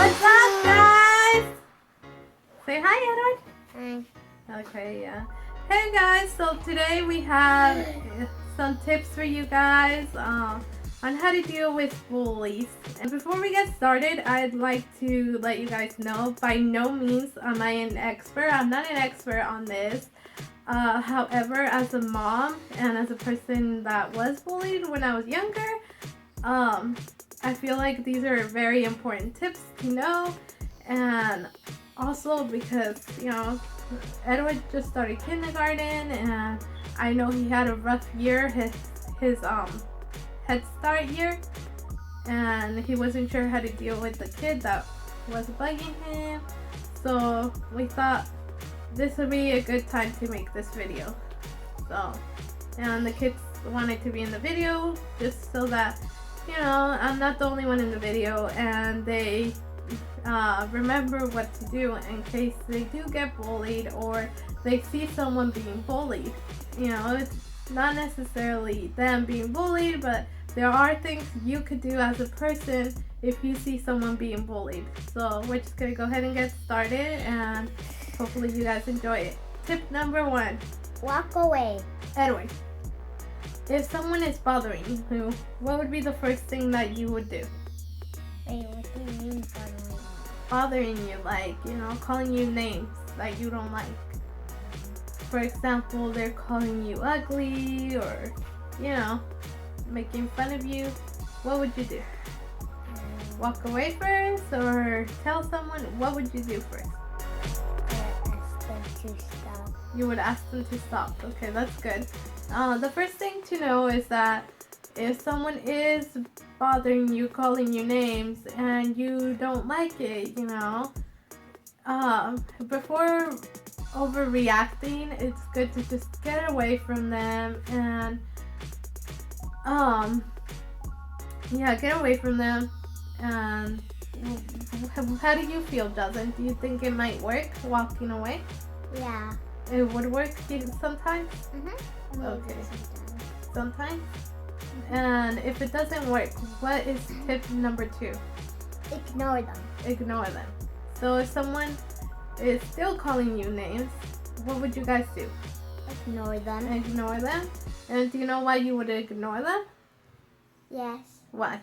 What's up, guys? Say hi, Edward. Hi. Okay, yeah. Hey, guys. So today we have some tips for you guys on how to deal with bullies. And before we get started, I'd like to let you guys know, by no means am I an expert. I'm not an expert on this. However, as a mom and as a person that was bullied when I was younger, I feel like these are very important tips to know. And also because, Edward just started kindergarten and I know he had a rough year, his Head Start year, and he wasn't sure how to deal with the kid that was bugging him. So we thought this would be a good time to make this video. So, and the kids wanted to be in the video just so that, I'm not the only one in the video and they remember what to do in case they do get bullied or they see someone being bullied. It's not necessarily them being bullied, but there are things you could do as a person if you see someone being bullied. So we're just gonna go ahead and get started and hopefully you guys enjoy it. Tip number 1. Walk away. Edwin, if someone is bothering you, what would be the first thing that you would do? Wait, what do you mean bothering? Bothering you, like, calling you names that you don't like. For example, they're calling you ugly or, making fun of you. What would you do? Walk away first or tell someone? What would you do first? Ask them to stop. You would ask them to stop. Okay, that's good. The first thing to know is that if someone is bothering you, calling you names, and you don't like it, before overreacting, it's good to just get away from them and, get away from them. And how do you feel, Justin? Do you think it might work, walking away? Yeah. It would work sometimes? Mm-hmm. Okay. Sometimes? And if it doesn't work, what is tip number 2? Ignore them. Ignore them. So if someone is still calling you names, what would you guys do? Ignore them. Ignore them? And do you know why you would ignore them? Yes. Why?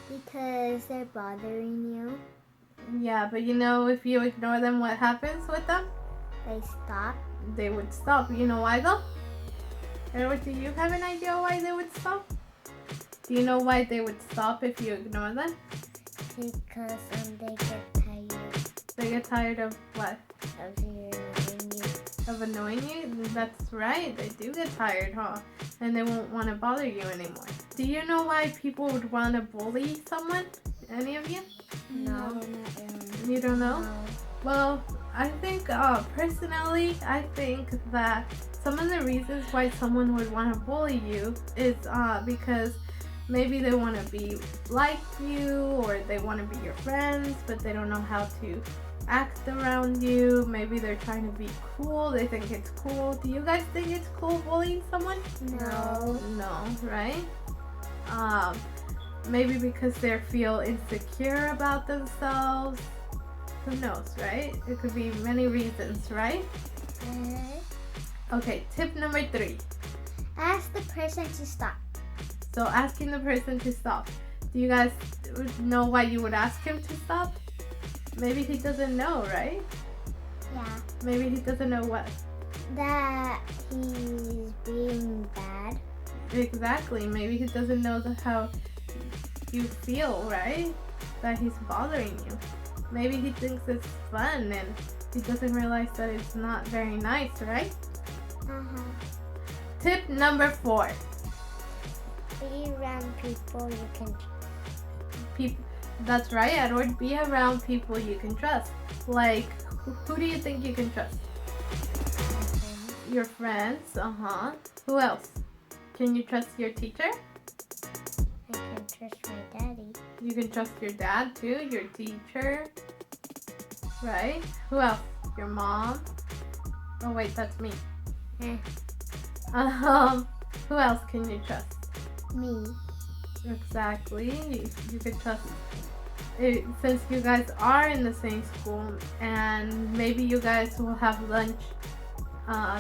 Because they're bothering you. Yeah, but if you ignore them, what happens with them? They stop. They would stop. You know why though? Edward, do you have an idea why they would stop? Do you know why they would stop if you ignore them? Because they get tired. They get tired of what? Of hearing you. Of annoying you? That's right. They do get tired, huh? And they won't want to bother you anymore. Do you know why people would want to bully someone? Any of you? No, not really. You don't know? No. Well, I think, personally, I think that some of the reasons why someone would want to bully you is because maybe they want to be like you or they want to be your friends, but they don't know how to act around you. Maybe they're trying to be cool. They think it's cool. Do you guys think it's cool bullying someone? No. No, right? Maybe because they feel insecure about themselves. Who knows, right? It could be many reasons, right? Okay, tip number 3. Ask the person to stop. So asking the person to stop. Do you guys know why you would ask him to stop? Maybe he doesn't know, right? Yeah. Maybe he doesn't know what? That he's being bad. Exactly. Maybe he doesn't know how you feel, right? That he's bothering you. Maybe he thinks it's fun and he doesn't realize that it's not very nice, right? Uh-huh. Tip number 4. Be around people you can. That's right, Edward. Be around people you can trust. Like, who do you think you can trust? Your friends. Uh-huh. Who else? Can you trust your teacher? I can trust my daddy. You can trust your dad too, your teacher. Right? Who else? Your mom. Oh wait, that's me. Who else can you trust? Me. Exactly. You can trust since you guys are in the same school and maybe you guys will have lunch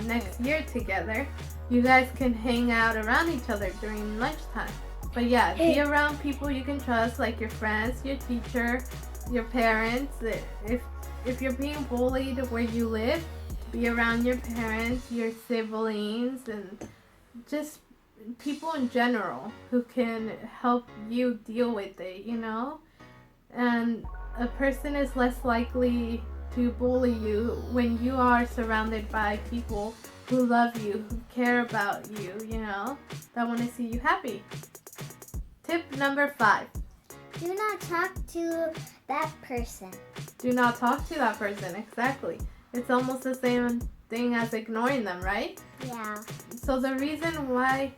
next year together, you guys can hang out around each other during lunchtime. But yeah, be around people you can trust, like your friends, your teacher, your parents. If you're being bullied where you live, be around your parents, your siblings, and just people in general who can help you deal with it, you know? And a person is less likely to bully you when you are surrounded by people who love you, who care about you, you know, that want to see you happy. Tip number 5. Do not talk to that person. Do not talk to that person, exactly. It's almost the same thing as ignoring them, right? Yeah. So the reason why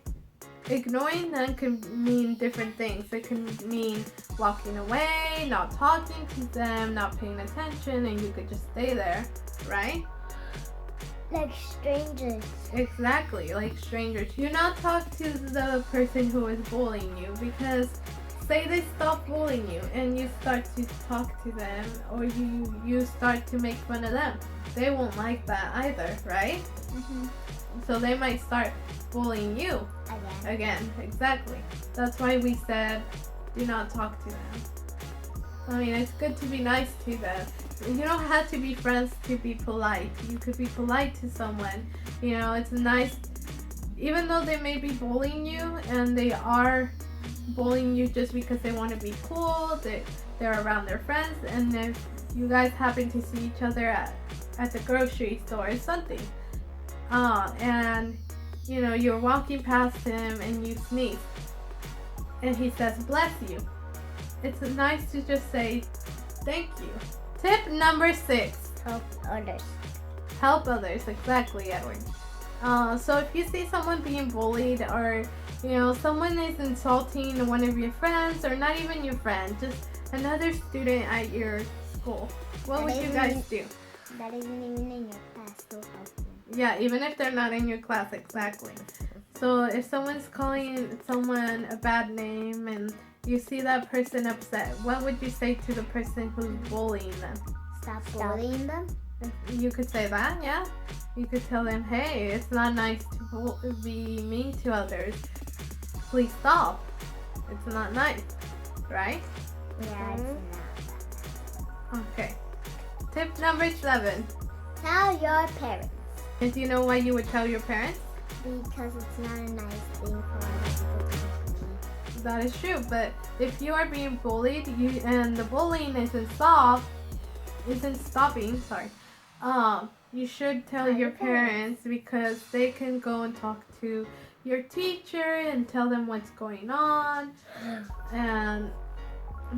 ignoring them can mean different things. It can mean walking away, not talking to them, not paying attention, and you could just stay there, right? Like strangers. Exactly, like strangers. Do not talk to the person who is bullying you, because say they stop bullying you and you start to talk to them, or you start to make fun of them. They won't like that either, right? Mm-hmm. So they might start bullying you again. Exactly. That's why we said do not talk to them. I mean, it's good to be nice to them. You don't have to be friends to be polite. You could be polite to someone. You know, it's nice, even though they may be bullying you, and they are bullying you just because they want to be cool, they're around their friends, and if you guys happen to see each other at the grocery store or something, and you know, you're walking past him and you sneeze, and he says, "Bless you." It's nice to just say, "Thank you." Tip number 6. Help others. Help others, exactly, Edward. So if you see someone being bullied, or you know, someone is insulting one of your friends, or not even your friend, just another student at your school, what would you guys do? That isn't even in your class, still help them. Yeah, even if they're not in your class, exactly. So if someone's calling someone a bad name and you see that person upset, what would you say to the person who's bullying them? Stop bullying them? You could say that, yeah. You could tell them, hey, it's not nice to be mean to others. Please stop. It's not nice, right? Yeah, it's not. Okay. Tip number 7. Tell your parents. And do you know why you would tell your parents? Because it's not a nice thing for other people to do. That is true, but if you are being bullied, and the bullying isn't stopping, you should tell your parents, because they can go and talk to your teacher and tell them what's going on, and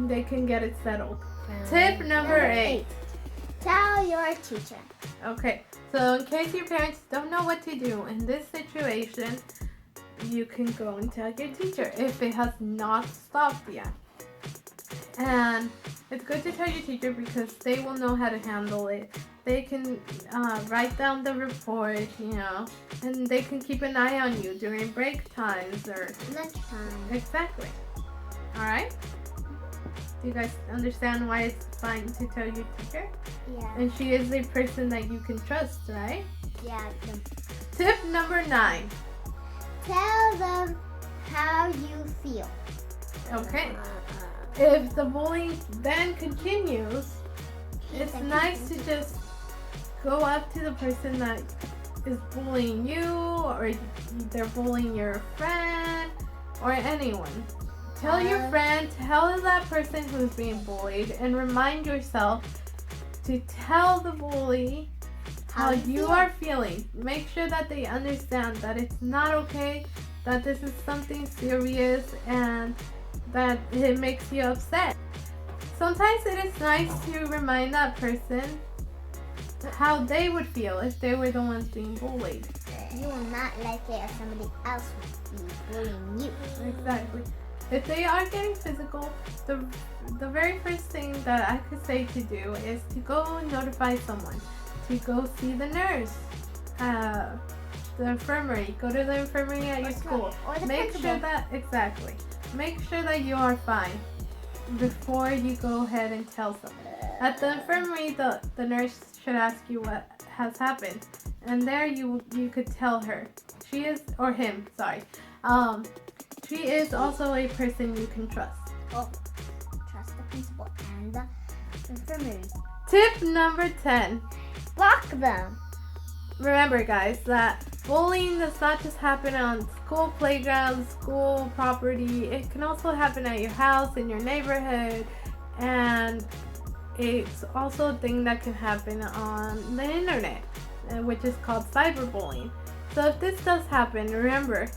they can get it settled. Tip number 8. Tell your teacher. Okay, so in case your parents don't know what to do in this situation, you can go and tell your teacher if it has not stopped yet. And it's good to tell your teacher because they will know how to handle it. They can write down the report, you know, and they can keep an eye on you during break times or lunchtime. Exactly. All right? Do you guys understand why it's fine to tell your teacher? Yeah. And she is a person that you can trust, right? Yeah. Tip number 9. Tell them how you feel. Okay. If the bullying then continues, it's nice to just go up to the person that is bullying you, or they're bullying your friend, or anyone. Tell your friend, tell that person who's being bullied, and remind yourself to tell the bully how you are feeling. Make sure that they understand that it's not okay, that this is something serious, and that it makes you upset. Sometimes it is nice to remind that person how they would feel if they were the ones being bullied. You will not like it if somebody else would be bullying you. Exactly. If they are getting physical, the very first thing that I could say to do is to go and notify someone, to go see the nurse, the infirmary. Go to the infirmary at your school. Or the Make principal. sure that Make sure that you are fine. before you go ahead and tell someone. At the infirmary, the nurse should ask you what has happened, and there you could tell her. She is, or him, sorry. She is also a person you can trust. Oh, trust the principal and the infirmary. Tip number 10. Block them. Remember, guys, that bullying does not just happen on school playgrounds, school property. It can also happen at your house, in your neighborhood, and it's also a thing that can happen on the internet, which is called cyberbullying. So if this does happen, remember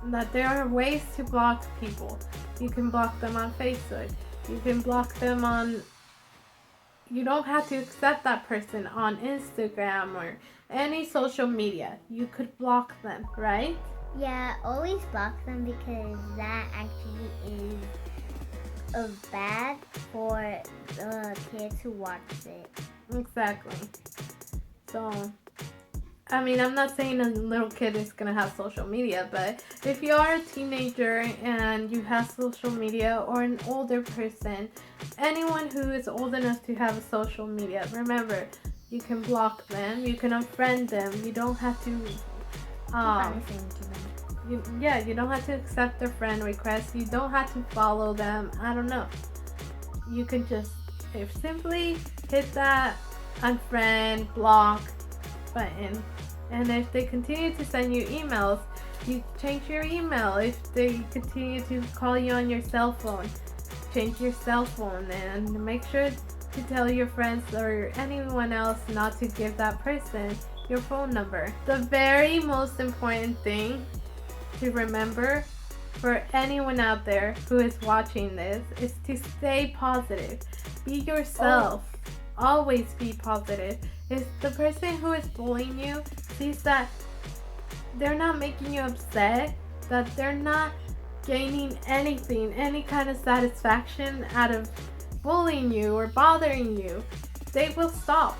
that there are ways to block people. You can block them on Facebook. You can block them on... You don't have to accept that person on Instagram or any social media. You could block them, right? Yeah, always block them because that actually is bad for the kids who watch it. Exactly. So, I mean, I'm not saying a little kid is going to have social media, but if you are a teenager and you have social media, or an older person, anyone who is old enough to have social media, remember, you can block them, you can unfriend them, you don't have to, you don't have to accept their friend requests, you don't have to follow them, I don't know. You can just, simply hit that unfriend, block button. And if they continue to send you emails, you change your email. If they continue to call you on your cell phone, change your cell phone, and make sure to tell your friends or anyone else not to give that person your phone number. The very most important thing to remember for anyone out there who is watching this is to stay positive. Be yourself. Always be positive. If the person who is bullying you sees that they're not making you upset, that they're not gaining anything, any kind of satisfaction out of bullying you or bothering you, they will stop.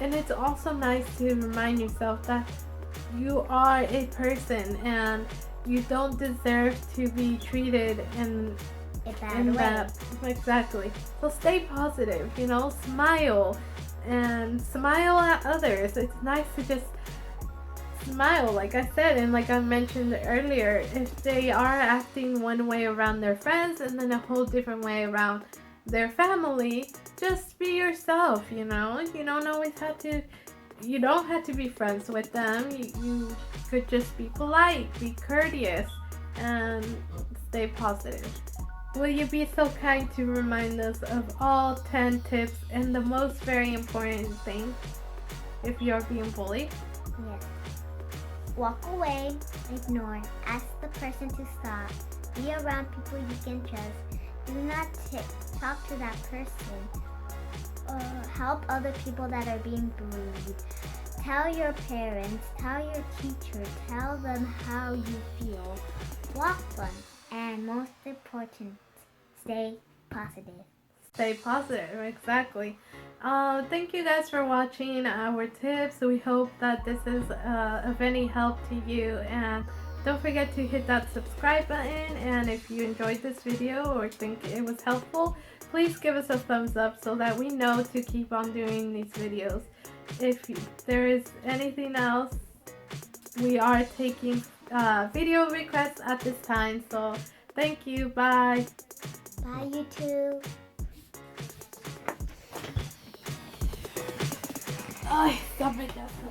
And it's also nice to remind yourself that you are a person and you don't deserve to be treated in that. Exactly. So stay positive, smile. And smile at others. It's nice to just smile, like I said, and like I mentioned earlier. If they are acting one way around their friends and then a whole different way around their family, just be yourself. You don't always have to. You don't have to be friends with them. You could just be polite, be courteous, and stay positive. Will you be so kind to remind us of all 10 tips and the most very important thing if you're being bullied? Yes. Walk away, ignore, ask the person to stop, be around people you can trust, do not talk to that person, help other people that are being bullied, tell your parents, tell your teacher, tell them how you feel, block them, and most important, stay positive. Stay positive, exactly. Thank you guys for watching our tips. We hope that this is of any help to you, and don't forget to hit that subscribe button. And if you enjoyed this video or think it was helpful, please give us a thumbs up so that we know to keep on doing these videos. If there is anything else, we are taking video requests at this time. So thank you. Bye. Bye, YouTube. Ay, stop it, Justin.